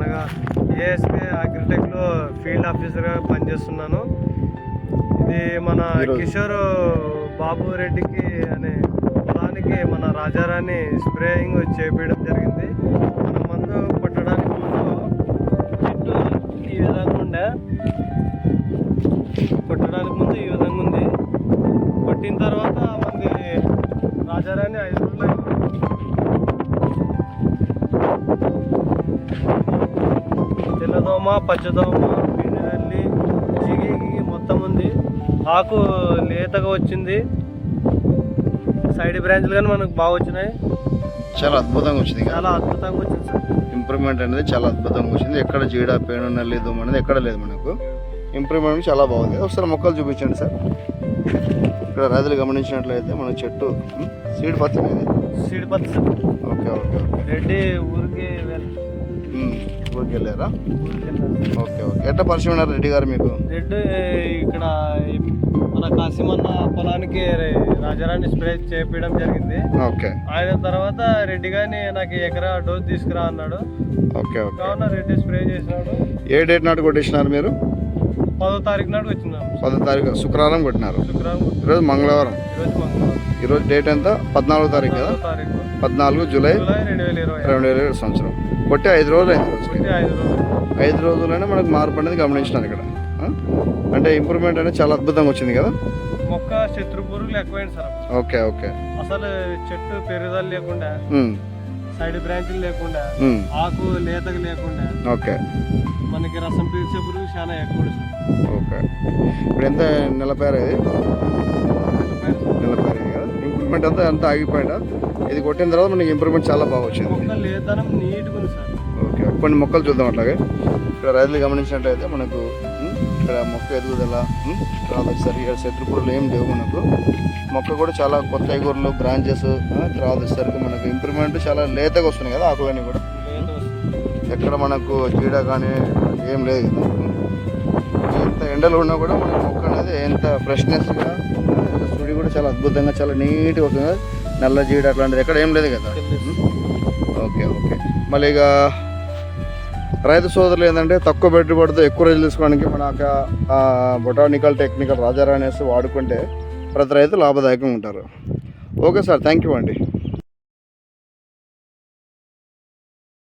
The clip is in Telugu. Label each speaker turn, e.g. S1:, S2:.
S1: అనగా ఏఎస్కే అగ్రిటెక్లో ఫీల్డ్ ఆఫీసర్గా పనిచేస్తున్నాను. ఇది మన కిషోర్ బాబు రెడ్డికి అనే పొలానికి మన రాజారాణి స్ప్రేయింగ్ చేపించడం జరిగింది. మన మందు కొట్టడానికి ముందు చెట్టు ఈ విధంగా ఉండే, కొట్టడానికి ముందు ఈ విధంగా ఉంది. కొట్టిన తర్వాత మనకి రాజారాణి 5 రోజులు తెల్లదోమ, పచ్చదోమ, పిండి జిగి మొత్తం ఉంది. ఆకు లేతగా వచ్చింది. సైడ్ బ్రాంచ్లు కానీ మనకు బాగా వచ్చినాయి.
S2: చాలా అద్భుతంగా వచ్చింది.
S1: చాలా అద్భుతంగా వచ్చింది సార్.
S2: ఇంప్రూవ్మెంట్ అనేది చాలా అద్భుతంగా వచ్చింది. ఎక్కడ జీడ పేను నల్లి దోమ అనేది ఎక్కడ లేదు. మనకు ఇంప్రూవ్మెంట్ చాలా బాగుంది. ఒకసారి మొక్కలు చూపించండి సార్. ఇక్కడ రైతులు గమనించినట్లయితే మన చెట్టు సీడ్ పత్తి అనేది
S1: సీడ్ పత్తి sir.
S2: Okay okay okay.
S1: Reddy ఊరికి
S2: ఊరికి వెళ్ళారా? Okay okay. ఎట్లా పరిచయం ఉన్నారు రెడ్డి గారు మీకు?
S1: రెడ్డి ఇక్కడ మన కాసిమన్న పొలానికి రాజారాణి స్ప్రే చేపించడం జరిగింది.
S2: ఓకే.
S1: ఆయన తర్వాత రెడ్డి గారిని నాకు ఎకరా డోస్ తీసుకురా అన్నాడు.
S2: Okay okay.
S1: కావున రెడ్డి స్ప్రే చేసినాడు.
S2: ఏ డేట్ నాడు కొట్టేసినారు మీరు?
S1: 10వ తారీఖు నాడు వచ్చినాం.
S2: 10వ తారీఖు శుక్రవారం కొట్టినారు.
S1: శుక్రవారం.
S2: ఈరోజు మంగళవారం. ఈరోజు డేట్ ఎంత? 14వ తారీఖు కదా? 14 జూలై 2020 సంవత్సరం. కొట్టి 5 రోజులు అయింది. 5 రోజుల్లోనే మనకు మార్పు అనేది గమనించినారు ఇక్కడ. అంటే ఇంప్రూవ్మెంట్ అనేది చాలా అద్భుతంగా వచ్చింది కదా.
S1: మొక్క శత్రు పురుగులు ఎక్కువైంది సార్.
S2: Okay okay.
S1: అసలు చెట్టు పెరుగుదల లేకుండా, సైడ్ బ్రాంచ్లు లేకుండా, ఆకు లేతగా లేకుండా,
S2: ఓకే,
S1: మనకి రసం పీల్చే పురుగు చాలా ఎక్కువ సార్.
S2: ఓకే. ఇప్పుడు ఎంత నెలపేర ఇది? నెలపేర కదా. ఇంప్రూవ్మెంట్ అంతా ఎంత ఆగిపోయిందా? ఇది కొట్టిన తర్వాత మనకి ఇంప్రూవ్మెంట్ చాలా బాగా వచ్చింది.
S1: మొక్క లేతనం నీట్గా ఉంది సార్.
S2: ఓకే. కొన్ని మొక్కలు చూద్దాం. అట్లాగే ఇక్కడ రైతులు గమనించినట్లయితే మనకు ఇక్కడ మొక్క ఎదుగుదల తర్వాత సరిగా శత్రుపురులు ఏం లేవు. మనకు మొక్క కూడా చాలా కొత్త ఎగురులు బ్రాంచెస్ తర్వాత వచ్చేసరికి మనకు ఇంప్రూవ్మెంట్ చాలా లేతగా వస్తున్నాయి కదా. ఆకులన్నీ కూడా ఎక్కడ మనకు జీడ కానీ ఏం లేదు కదా. ఎంత ఎండలు ఉన్నా కూడా మన మొక్క అనేది ఎంత ఫ్రెష్నెస్గా, సుడి కూడా చాలా అద్భుతంగా చాలా నీట్గా వస్తుంది. నల్ల జీడ అట్లాంటిది ఎక్కడ ఏం లేదు కదా. Okay okay. మళ్ళీ ఇక రైతు సోదరులు ఏంటంటే తక్కువ పెట్టుబడితో ఎక్కువ రోజులు తీసుకోవడానికి మన బొటానికల్ టెక్నికల్ రాజారాణి వాడుకుంటే ప్రతి రైతు లాభదాయకంగా ఉంటారు. ఓకే సార్, థ్యాంక్ యూ అండి.